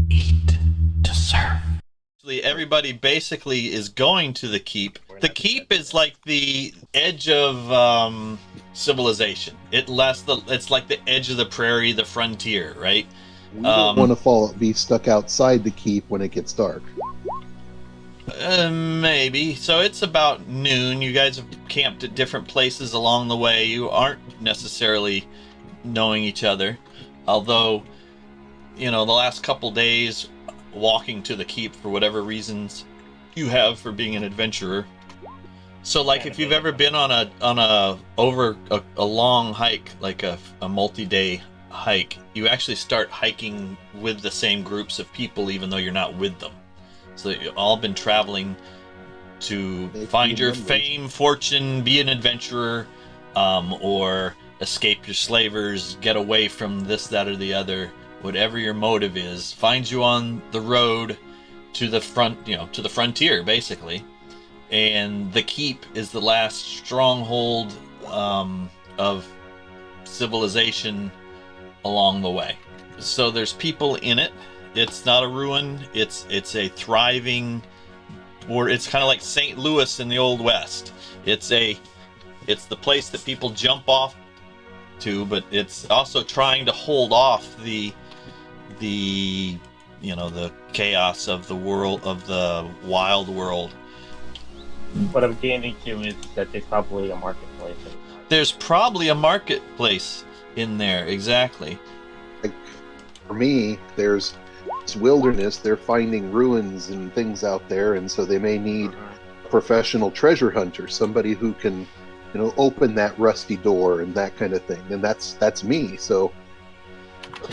Eat to serve. Everybody basically is going to the keep. The keep is like the edge of civilization. It's like the edge of the prairie, the frontier, right? We don't want to be stuck outside the keep when it gets dark. Maybe. So it's about noon. You guys have camped at different places along the way. You aren't necessarily knowing each other, although, the last couple days walking to the keep for whatever reasons you have for being an adventurer. So, like, if you've ever been on a long hike, like a multi-day hike, you actually start hiking with the same groups of people, even though you're not with them. So you've all been traveling to find your fame, fortune, be an adventurer, or escape your slavers, get away from this, that, or the other. Whatever your motive is, finds you on the road to the frontier, basically. And the keep is the last stronghold of civilization along the way. So there's people in it. It's not a ruin. It's a thriving, or it's kind of like St. Louis in the Old West. It's the place that people jump off to, but it's also trying to hold off the chaos of the world, of the wild world. What I'm getting to is that there's probably a marketplace. There's probably a marketplace in there, exactly. Like, for me, there's wilderness. They're finding ruins and things out there, and so they may need a professional treasure hunter, somebody who can, open that rusty door and that kind of thing. And that's me. So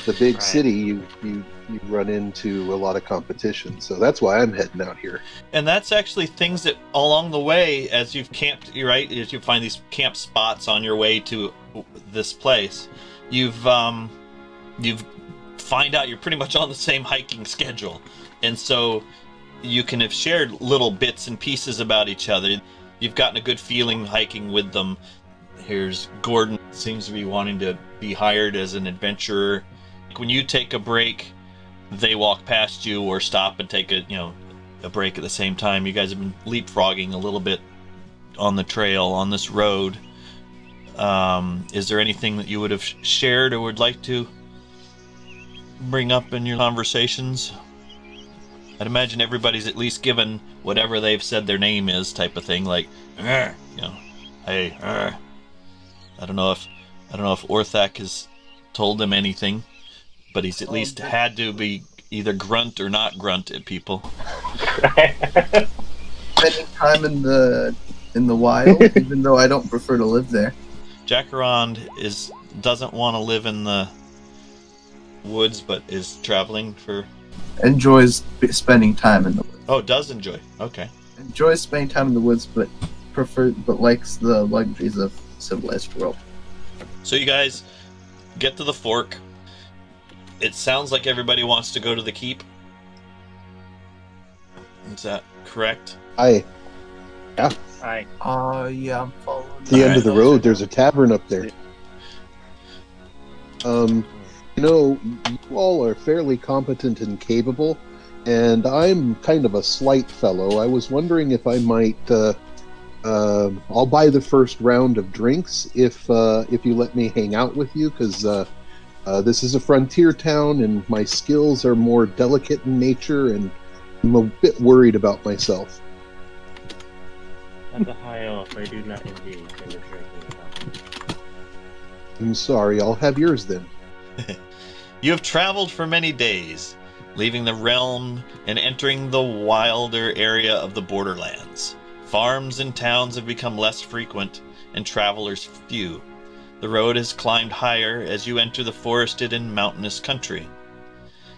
the big city, you run into a lot of competition. So that's why I'm heading out here. And that's actually things that along the way, as you've camped, right, as you find these camp spots on your way to this place, you've find out you're pretty much on the same hiking schedule. And so you can have shared little bits and pieces about each other. You've gotten a good feeling hiking with them. Here's Gordon, seems to be wanting to be hired as an adventurer. When you take a break, they walk past you or stop and take a break at the same time. You guys have been leapfrogging a little bit on the trail, on this road. Is there anything that you would have shared or would like to bring up in your conversations? I'd imagine everybody's at least given whatever they've said their name is, type of thing, like, hey, I don't know if Orthak has told them anything, but he's at least had to be either grunt or not grunt at people. Spending time in the wild, even though I don't prefer to live there. Jackarond doesn't want to live in the woods, but is traveling for... Enjoys spending time in the woods. Oh, does enjoy. Okay. Enjoys spending time in the woods, but likes the luxuries of civilized world. So you guys get to the fork. It sounds like everybody wants to go to the keep. Is that correct? Yeah. Yeah, I'm following. At the end of the road, there's a tavern up there. You all are fairly competent and capable, and I'm kind of a slight fellow. I was wondering if I might, I'll buy the first round of drinks if you let me hang out with you, because this is a frontier town, and my skills are more delicate in nature, and I'm a bit worried about myself. That's a high off. I do not engage in the drinking. I'm sorry, I'll have yours then. You have traveled for many days, leaving the realm and entering the wilder area of the Borderlands. Farms and towns have become less frequent, and travelers few. The road has climbed higher as you enter the forested and mountainous country.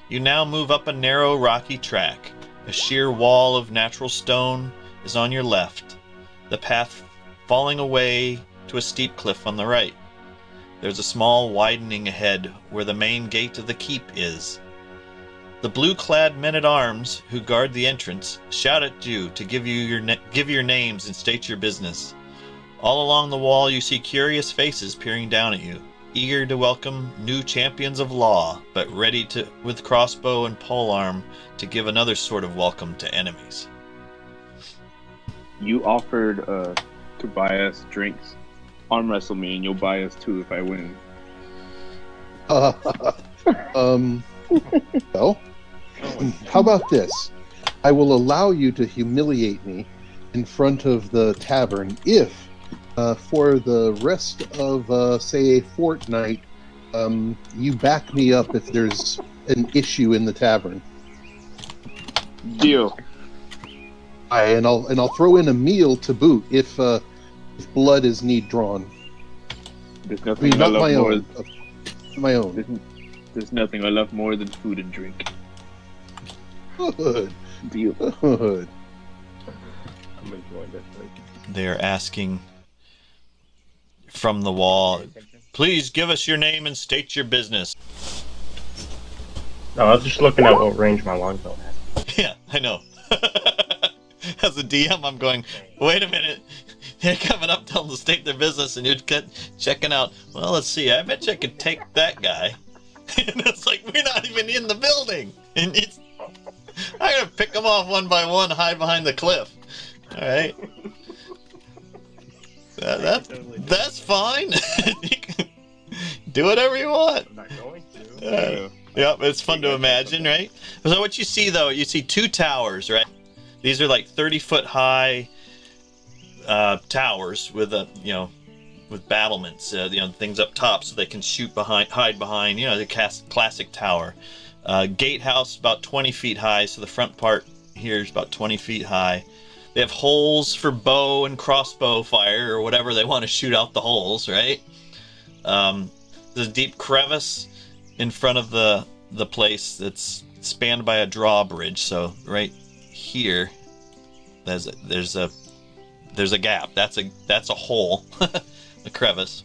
You now move up a narrow rocky track. A sheer wall of natural stone is on your left, the path falling away to a steep cliff on the right. There's a small widening ahead where the main gate of the keep is. The blue-clad men-at-arms who guard the entrance shout at you to give your names and state your business. All along the wall you see curious faces peering down at you. eager to welcome new champions of law, but ready to, with crossbow and polearm, to give another sort of welcome to enemies. You offered to buy us drinks. Arm wrestle me, and you'll buy us two if I win. Well, how about this? I will allow you to humiliate me in front of the tavern if, for the rest of, say, a fortnight, you back me up if there's an issue in the tavern. Deal. And I'll throw in a meal to boot if blood is need drawn. There's I nothing mean, I not love my more. own. My own. There's nothing I love more than food and drink. Good. Deal. Good. I'm enjoying this. They're asking from the wall, please give us your name and state your business. No, I was just looking at what range my longbow has. Yeah, I know. As a DM, I'm going, wait a minute. They're coming up, telling them to state their business, and you're checking out, well, let's see, I bet you I could take that guy. And it's like, we're not even in the building. And I gotta pick them off one by one, hide behind the cliff. All right. That's fine. You can do whatever you want. I'm not going to. Yep, it's fun to imagine, right? So what you see, though, you see two towers, right? These are like 30-foot high towers with with battlements, things up top so they can hide behind, the classic tower. Gatehouse about 20 feet high, so the front part here is about 20 feet high. They have holes for bow and crossbow fire or whatever they want to shoot out the holes, right? There's a deep crevice in front of the place that's spanned by a drawbridge. So right here, there's a gap. That's a hole, a crevice.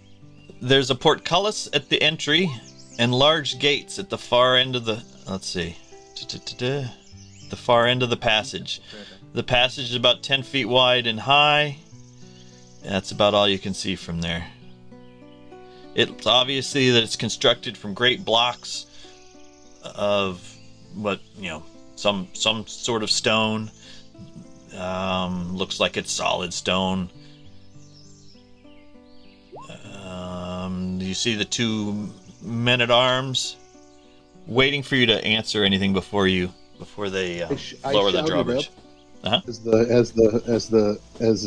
There's a portcullis at the entry and large gates at the far end of the. Let's see, the far end of the passage. The passage is about 10 feet wide and high. And that's about all you can see from there. It's obviously that it's constructed from great blocks of some sort of stone. Looks like it's solid stone. You see the two men-at-arms waiting for you to answer anything before they lower the drawbridge. Uh-huh. As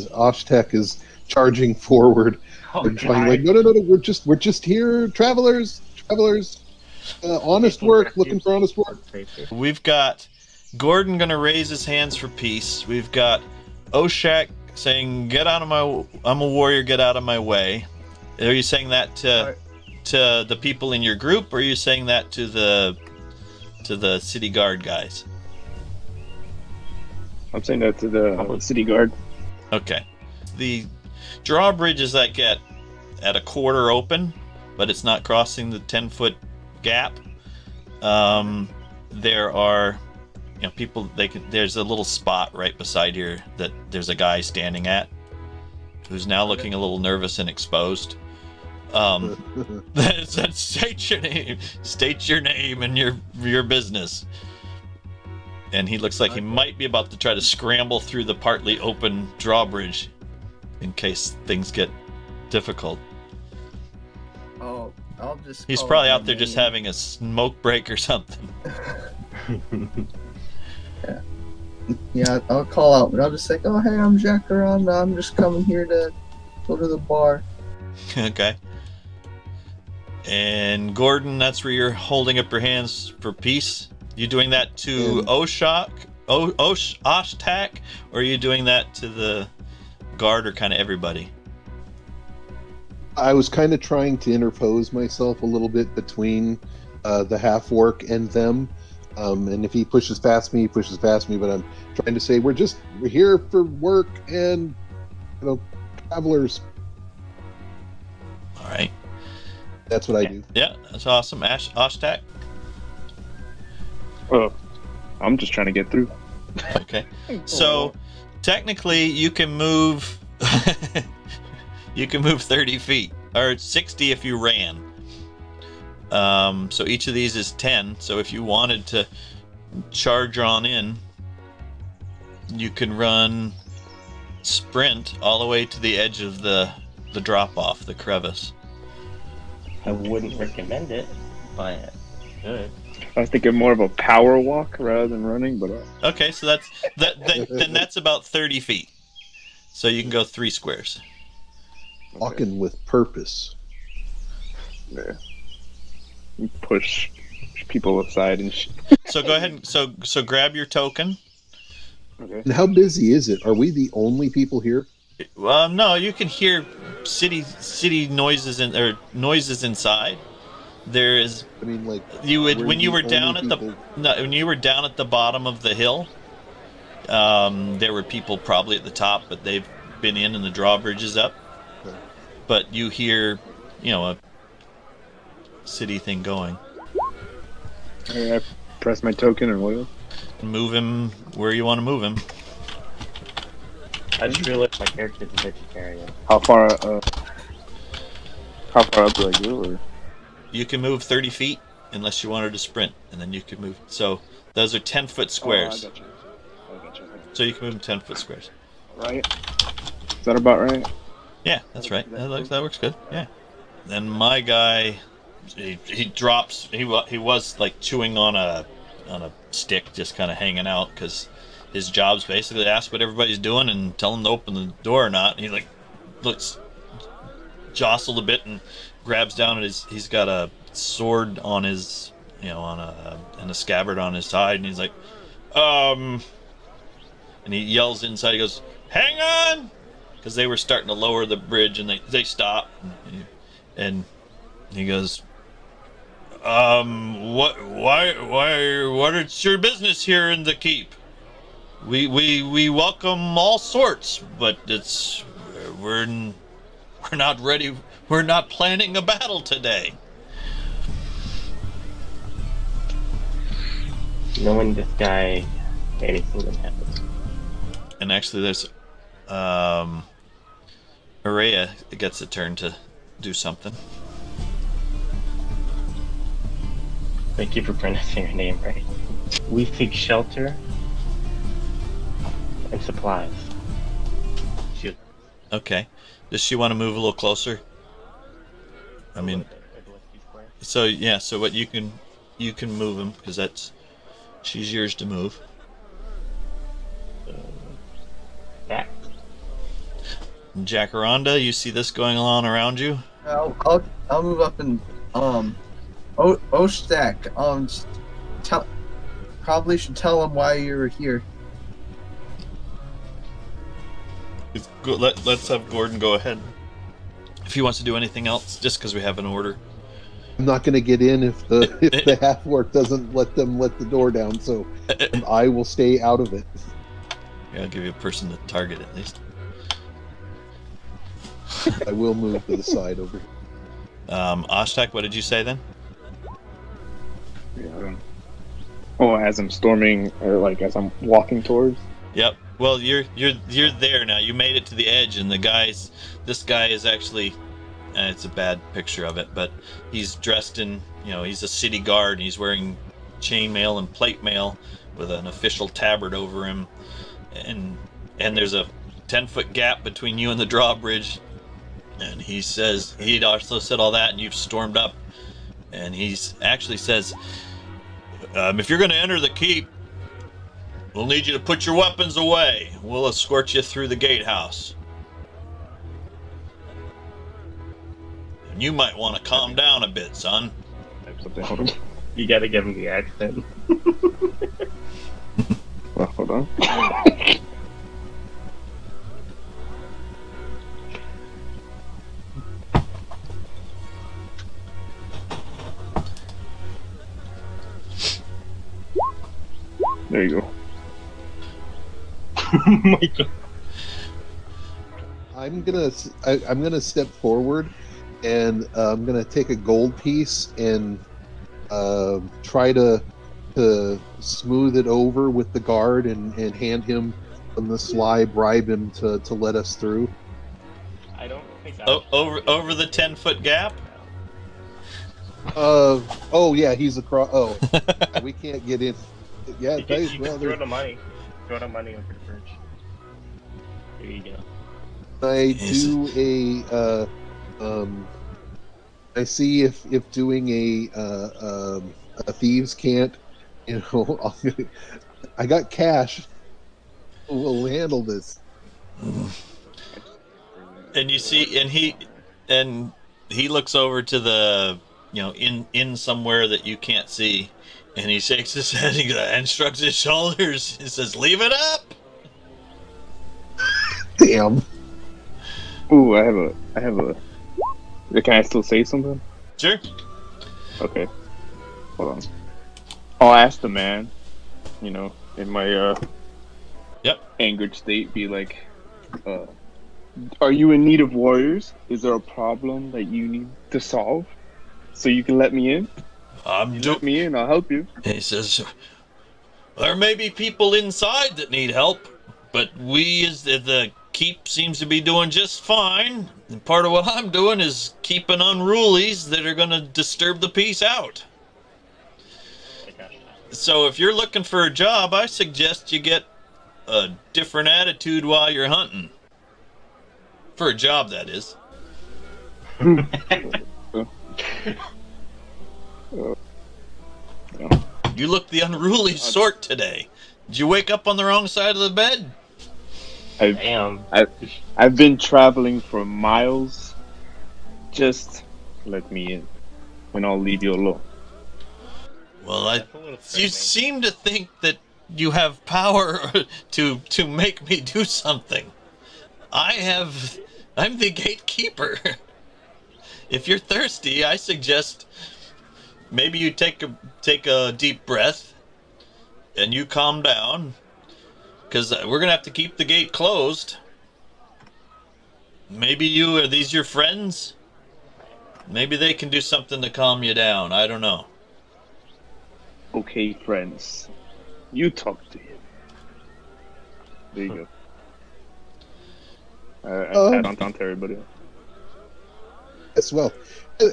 Oshtek is charging forward, and trying like, no, we're just here, travelers, honest work, looking for honest work. We've got Gordon gonna raise his hands for peace. We've got Oshak saying, I'm a warrior, get out of my way. Are you saying that to the people in your group, or are you saying that to the city guard guys? I'm saying that to the city guard. Okay. The drawbridge is like at a quarter open, but it's not crossing the 10-foot gap. There are people, there's a little spot right beside here that there's a guy standing at who's now looking a little nervous and exposed. That said, state your name and your business. And he looks like he might be about to try to scramble through the partly open drawbridge in case things get difficult. Oh, I'll just. He's call probably my out there just name. having a smoke break or something. Yeah, I'll call out, but I'll just say, "Oh, hey, I'm Jack Aranda. I'm just coming here to go to the bar." Okay. And Gordon, that's where you're holding up your hands for peace. You doing that to Oshtak, or are you doing that to the guard or kind of everybody? I was kind of trying to interpose myself a little bit between the half-orc and them. And if he pushes past me, he pushes past me. But I'm trying to say we're here for work and travelers. All right. That's what I do. Yeah, that's awesome. Oshtak. Oh, I'm just trying to get through. Okay. So technically, you can move. You can move 30 feet or 60 if you ran. So each of these is 10. So if you wanted to charge on in, you can run sprint all the way to the edge of the drop-off, the crevice. I wouldn't recommend it, but good. I was thinking more of a power walk rather than running, but Okay, so then that's about 30 feet. So you can go 3 squares. Walking with purpose. yeah. You push people aside and So go ahead and so grab your token. Okay. And how busy is it? Are we the only people here? No, you can hear city noises noises inside. There is. I mean, like You would we're when you the were down only at people- when you were down at the bottom of the hill. There were people probably at the top, but they've been in and the drawbridge is up. Okay. But you hear, a city thing going. I press my token and what else? Move him where you want to move him. I just realized my character's a vegetarian. How far up do I go? Or? You can move 30 feet unless you wanted to sprint, and then you can move. So those are 10-foot squares. Oh, I got you. So you can move in 10-foot squares. Right? Is that about right? Yeah, that's right. That works good. Yeah. Then my guy, he drops. He was like chewing on a stick, just kind of hanging out, because his job's basically to ask what everybody's doing and tell them to open the door or not. And he looks jostled a bit and grabs down at he's got a sword on his and a scabbard on his side, and he's like, and he yells inside. He goes, "Hang on!" Because they were starting to lower the bridge, and they stopped, and he goes, what is your business here in the keep? We welcome all sorts, but we're not ready. We're not planning a battle today. Knowing this guy, anything can happen. And actually, there's Araya gets a turn to do something. Thank you for pronouncing your name right. We seek shelter and supplies. Shoot. Okay. Does she want to move a little closer? I mean, so yeah. So what you can move him, because she's yours to move. Back. Jacaranda, you see this going on around you? I'll move up and Ostak, probably should tell him why you were here. Let's have Gordon go ahead if he wants to do anything else, just because we have an order. I'm not going to get in if the half orc doesn't let the door down, so I will stay out of it. Yeah, I'll give you a person to target at least. I will move to the side over here. Ashtak, what did you say then? Yeah. As I'm storming, or as I'm walking towards. Yep. Well, you're there now. You made it to the edge, and this guy is actually, it's a bad picture of it, but he's dressed in, he's a city guard, and he's wearing chainmail and plate mail with an official tabard over him, and there's a 10-foot gap between you and the drawbridge, and he says he'd also said all that, and you've stormed up, and he's actually says, if you're going to enter the keep, we'll need you to put your weapons away. We'll escort you through the gatehouse. And you might want to calm down a bit, son. You gotta give him the accent. Well, hold on. There you go. Oh my god. I'm gonna step forward, and I'm gonna take a gold piece and try to smooth it over with the guard and hand him on the sly, bribe him to let us through. I don't think Over the 10-foot gap? Oh yeah, he's across. Oh, we can't get in. Yeah, You can, guys, you well, can throw the money. Throw the money over the bridge. There you go. I Is- do I see if doing a thieves can't, you know, I got cash. We'll handle this. And you see, and he looks over to the, in somewhere that you can't see, and he shakes his head. And shrugs his shoulders. He says, "Leave it up." Damn. Ooh, I have a. Can I still say something? Sure. Okay. Hold on. I'll ask the man, in my Yep. angered state, be like, are you in need of warriors? Is there a problem that you need to solve? So you can let me in? Let me in, I'll help you. He says, "There may be people inside that need help, but the keep seems to be doing just fine. And part of what I'm doing is keeping unrulies that are going to disturb the peace out. So if you're looking for a job, I suggest you get a different attitude while you're hunting. For a job, that is." You look the unruly sort today. Did you wake up on the wrong side of the bed? Damn. I've been traveling for miles. Just let me in, and I'll leave you alone. Well, That's a little you frightening. seem to think that you have power to make me do something. I'm the gatekeeper. If you're thirsty, I suggest maybe you take a deep breath and you calm down, because we're gonna have to keep the gate closed. Maybe are these your friends? Maybe they can do something to calm you down. I don't know. Okay, friends. You talk to him. There you go. Add on to everybody. Yes, well,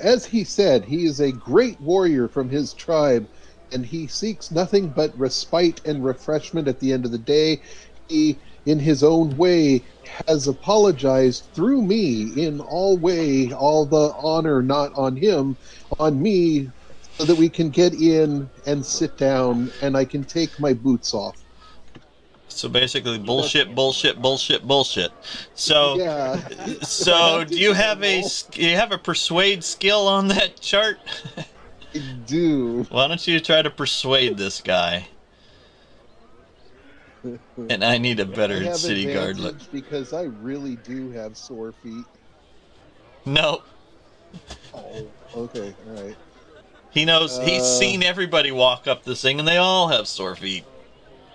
as he said, he is a great warrior from his tribe, and he seeks nothing but respite and refreshment at the end of the day. He, in his own way, has apologized through me in all the honor not on him, on me, so that we can get in and sit down, and I can take my boots off. So basically, bullshit, bullshit, bullshit, bullshit. So, Yeah. so do you have a persuade skill on that chart? I do. Why don't you try to persuade this guy? And I need a I better have city guard advantage look. because I really do have sore feet. No, Oh, okay, all right. he knows. He's seen everybody walk up this thing, and they all have sore feet.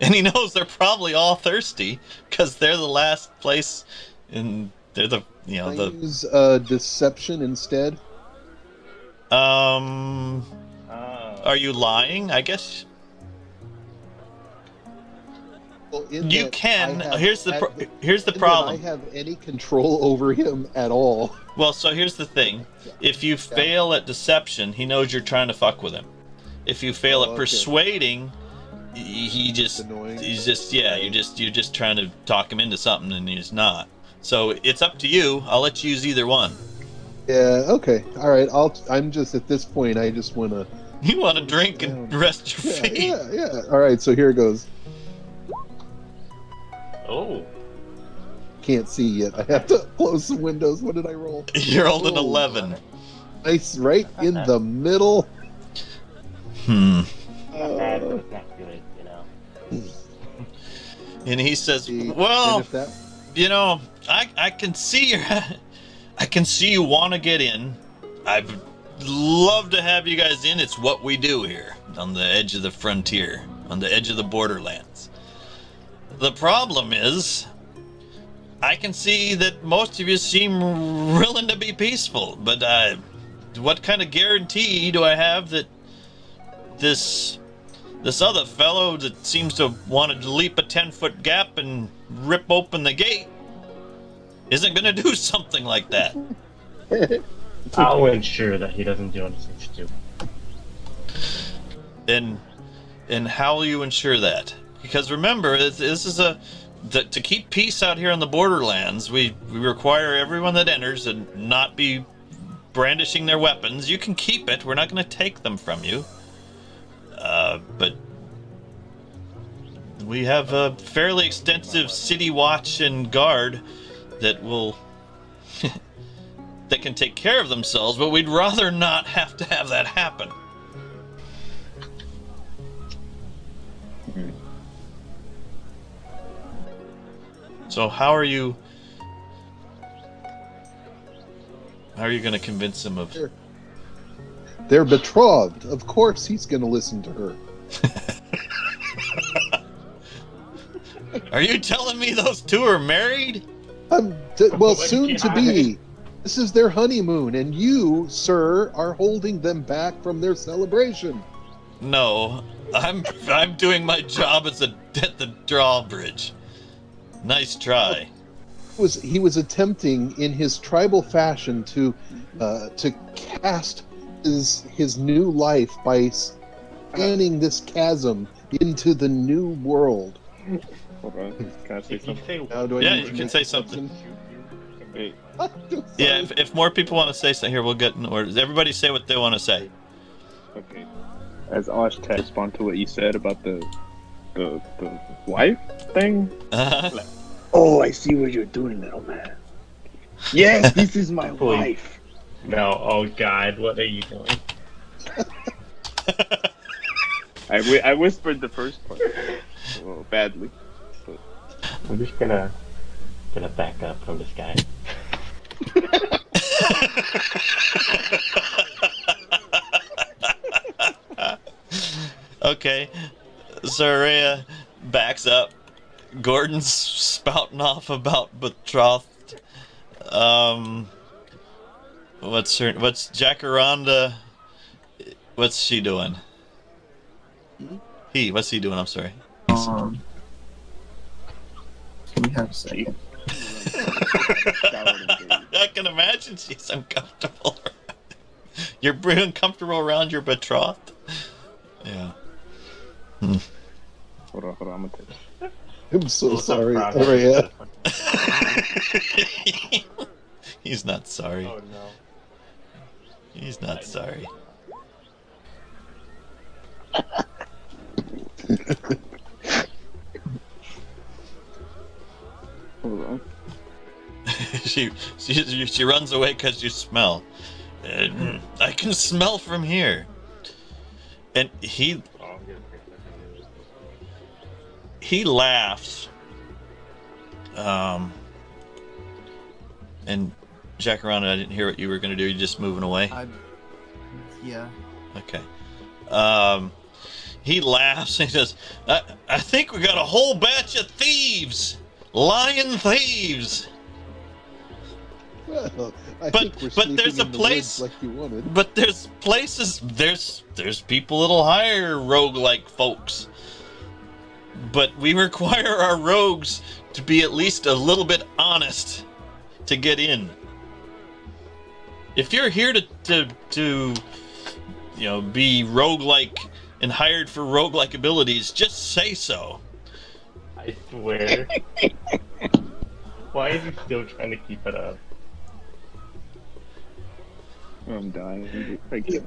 And he knows they're probably all thirsty because they're the last place, and they're the Can I the use deception instead? Are Oh. you lying? I guess Well, in you that can. I have- Here's the in that problem. I have any control over him at all. Well, so here's the thing. If you fail at deception, he knows you're trying to fuck with him. If you fail at okay. persuading, he's Annoying. you're just trying to talk him into something, and he's not. So it's up to you. I'll let you use either one. Yeah. Okay. All right. I'm just at this point. I just want to. You want to drink and rest your Yeah. feet. Yeah. All right. So here goes. Oh. Can't see yet. I have to close the windows. What did I roll? You rolled an Oh. 11. Nice, right in the middle. Hmm. Not bad, but it's not good, you know. And he says, See, "Well, and if that, I can see I can see you want to get in. I'd love to have you guys in. It's what we do here on the edge of the frontier, on the edge of the Borderlands. The problem is, I can see that most of you seem willing to be peaceful, but what kind of guarantee do I have that this other fellow that seems to want to leap a 10-foot gap and rip open the gate isn't going to do something like that?" I'll ensure that he doesn't do anything stupid. And how will you ensure that? Because remember, this is to keep peace out here on the Borderlands, we require everyone that enters to not be brandishing their weapons. You can keep it. We're not going to take them from you. But we have a fairly extensive city watch and guard that will that can take care of themselves, but we'd rather not have to have that happen. So how are you going to convince him of... They're betrothed. Of course he's going to listen to her. Are you telling me those two are married? Well, soon to be. This is their honeymoon, and you, sir, are holding them back from their celebration. No, I'm doing my job at the drawbridge. Nice try. He was attempting in his tribal fashion to cast his new life by spanning this chasm into the new world. Hold on. Can I say something? Yeah, you can say something. Wait. Yeah, if more people want to say something here, we'll get in order. Everybody say what they want to say. Okay. As Osh to respond to what you said about the wife thing. Uh-huh. Oh, I see what you're doing, little man. Yes, this is my wife. No, oh God, what are you doing? I whispered the first part. Well, badly. But... I'm just gonna back up from this guy. Okay, Zarea backs up. Gordon's spouting off about betrothed. What's Jacaranda? What's she doing? What's he doing? I'm sorry. Can we have a second? I can imagine she's uncomfortable. You're uncomfortable around your betrothed? Yeah. Hold on, I'm gonna take it. I'm so sorry. Araya. He's not sorry. Oh no. He's not sorry. Hold on. she runs away because you smell. I can smell from here. And he laughs. And Jacaranda, I didn't hear what you were going to do. You're just moving away? Yeah. Okay. He laughs and he says, I think we got a whole batch of thieves. Lying thieves. Well, I But- think we're but sleeping there's a in the place- woods like you wanted. But there's places, there's people that'll hire roguelike folks. But we require our rogues to be at least a little bit honest to get in. If you're here to be roguelike and hired for roguelike abilities, just say so. I swear. Why is he still trying to keep it up? I'm dying. I can't.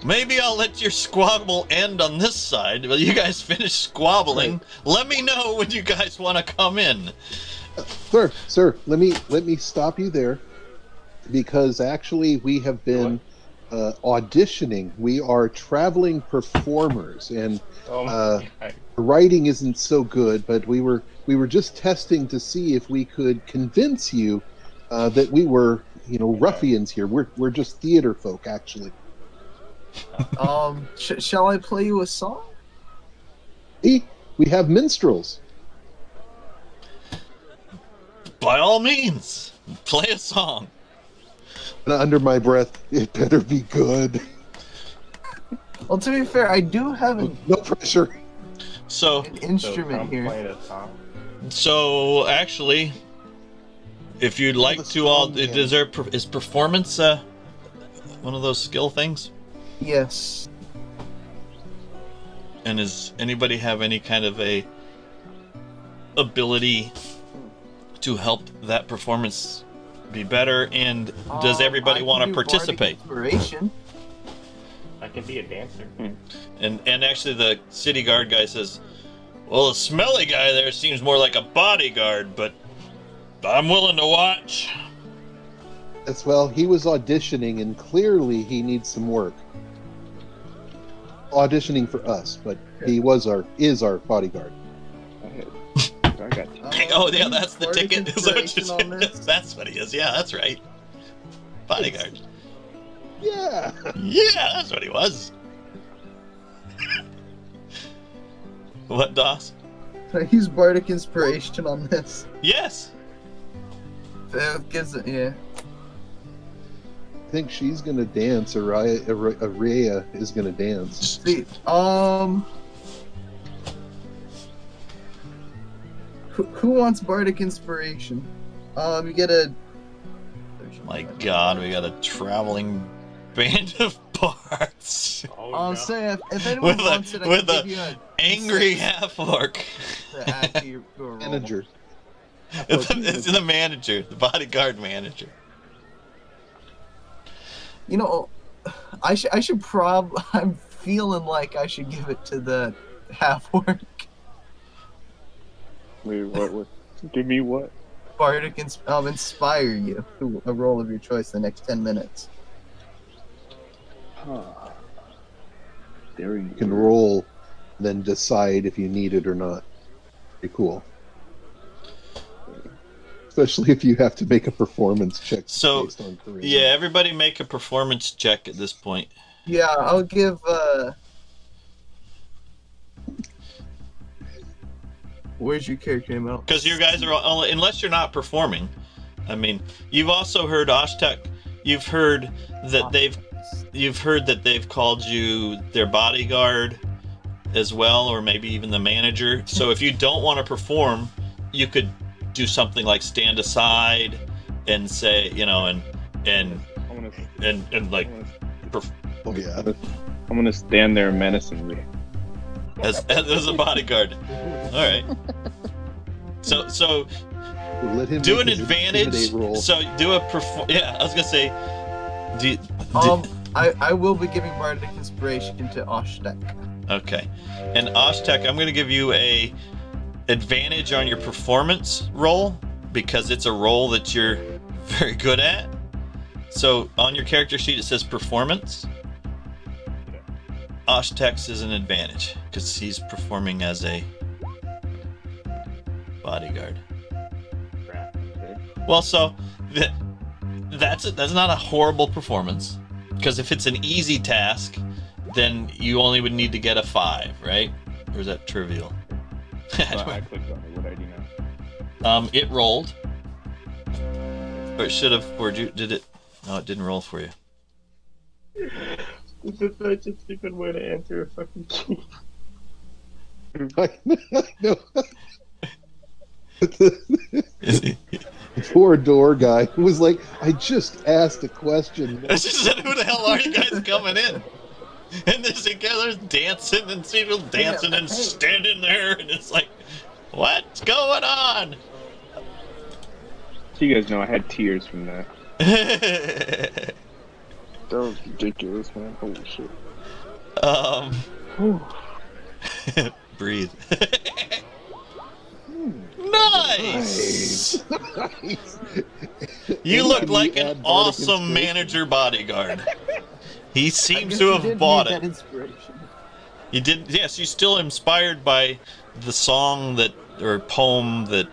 Maybe I'll let your squabble end on this side. Well, you guys finish squabbling. Right. Let me know when you guys want to come in. Sir, let me stop you there, because actually we have been auditioning. We are traveling performers, and Oh my God. the writing isn't so good. But we were just testing to see if we could convince you that we were, ruffians here. We're just theater folk, actually. Shall I play you a song? See, we have minstrels. By all means, play a song. And under my breath, it better be good. Well, to be fair, I do have an No pressure. So instrument I'm here. playing a song. Actually, if you'd like the to, all song, yeah. is performance? one of those skill things? Yes. And does anybody have any kind of a ability to help that performance be better? And does everybody want to participate? Inspiration. I can be a dancer. And actually, the city guard guy says, "Well, the smelly guy there seems more like a bodyguard, but I'm willing to watch." As well, he was auditioning, and clearly he needs some work. Auditioning for us, but he is our bodyguard. I got you. Oh yeah, that's the ticket. Is that what you Inspiration on said? this? That's what he is. Yeah, that's right. Bodyguard. Yeah. Yeah, that's what he was. What, Doss? Can I use bardic inspiration on this? Yes. That gives it, yeah. I think she's gonna dance. Araya is gonna dance. See, who wants bardic inspiration? You get a. My God, we got a traveling band of bards Oh, no. Say if anyone wants it, I with can a give you a angry half orc. to add to your roll. Manager. It's the manager, the bodyguard manager. You know, I should I'm feeling like I should give it to the half orc. Wait, what? Give me what? Bardic inspire you to a roll of your choice the next 10 minutes. Huh. Daring. You can roll, then decide if you need it or not. Pretty cool. Especially if you have to make a performance check So, based on charisma. yeah, everybody make a performance check at this point. Yeah, I'll give where's your character name? Because you guys are all, unless you're not performing. I mean, you've also heard Oshtek. You've heard that they've called you their bodyguard as well, or maybe even the manager. So if you don't want to perform, you could do something like stand aside and say, you know, and like Oh yeah. I'm gonna stand there menacingly. as a bodyguard. All right. So We'll let him do an make his advantage. intimidate roll. So do a perform. Yeah, I was gonna say. I will be giving bardic inspiration to Oshtek. Okay, and Oshtek, I'm gonna give you a advantage on your performance roll because it's a roll that you're very good at. So on your character sheet it says performance. Oshtek's is an advantage because he's performing as a bodyguard. Well, so that's not a horrible performance because if it's an easy task, then you only would need to get a 5, right? Or is that trivial? I clicked on it. What I do now? It rolled, or it should have. Or did it? No, it didn't roll for you. This is such a stupid way to answer a fucking key. No. Is he? Poor door guy who was like, I just asked a question. I just said, "Who the hell are you guys coming in?" And there's dancing and people dancing and standing there, and it's like, what's going on? So you guys know I had tears from that. That was ridiculous, man. Holy shit. Breathe. Nice. Nice. You look like an add bardic awesome inspiration? manager bodyguard. He seems guess to you have did bought need it. that inspiration. You did, yes. You're still inspired by the song that, or poem that,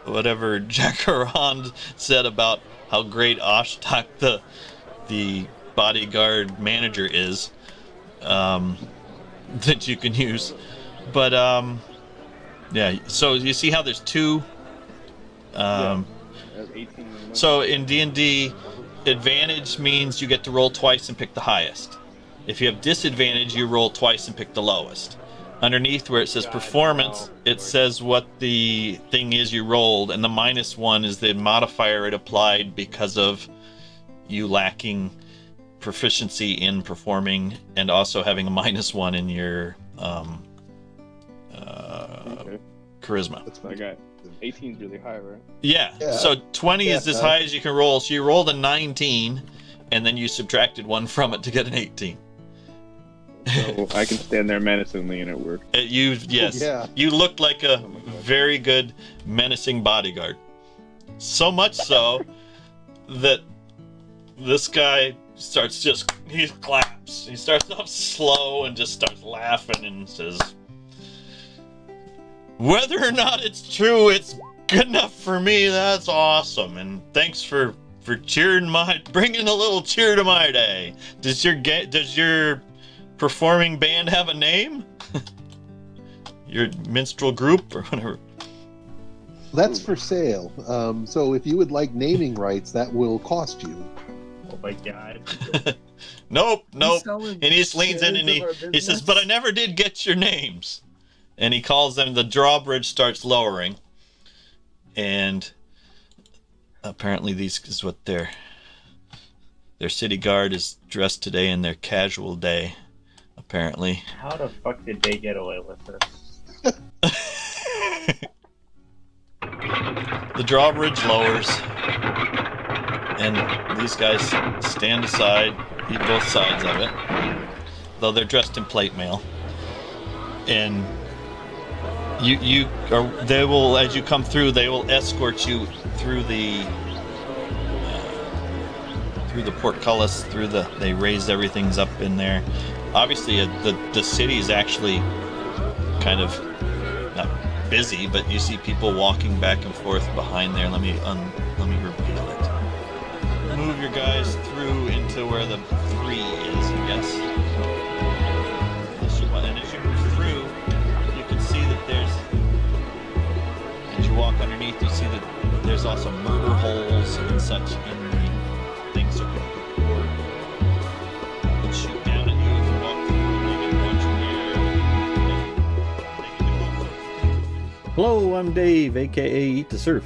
whatever Jacarand said about how great Oshtek the bodyguard manager is, that you can use. But yeah. So you see how there's two. So in D&D, advantage means you get to roll twice and pick the highest. If you have disadvantage, you roll twice and pick the lowest. Underneath where it says performance, it says what the thing is you rolled, and the -1 is the modifier it applied because of you lacking proficiency in performing, and also having a -1 in your charisma. That's my guy. 18 is really high, right? Yeah. Yeah. So 20 is Yeah. as high as you can roll. So you rolled a 19, and then you subtracted 1 from it to get an 18. So I can stand there menacingly and it works. Yes. Yeah. You looked like a Oh my God. very good menacing bodyguard. So much so that this guy he claps. He starts off slow and just starts laughing and says, "Whether or not it's true, it's good enough for me. That's awesome. And thanks for bringing a little cheer to my day. Does your performing band have a name? Your minstrel group or whatever?" That's for sale. So if you would like naming rights, that will cost you. Oh my god. Nope. He's selling And he just leans in and shares of our he says, business. "But I never did get your names." And he calls them. The drawbridge starts lowering, and apparently these is what their city guard is dressed today in their casual day. Apparently. How the fuck did they get away with this? The drawbridge lowers, and these guys stand aside, eat both sides of it, though they're dressed in plate mail. And they will, as you come through, they will escort you through the portcullis, they raise everything's up in there. Obviously, the city is actually kind of not busy, but you see people walking back and forth behind there. Let me reveal it. Move your guys through into where the 3 is, I guess. And as you move through, you can see that as you walk underneath, you see that there's also murder holes and such in the things. So people can shoot down at you if you walk through, and they can watch you here. They can do all sorts of things. Hello, I'm Dave, aka Eat to Surf.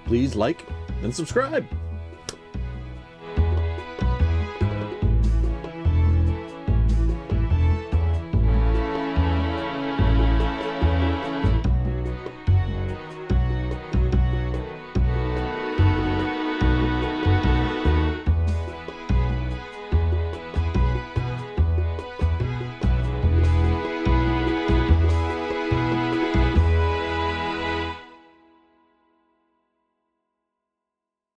Please like and subscribe.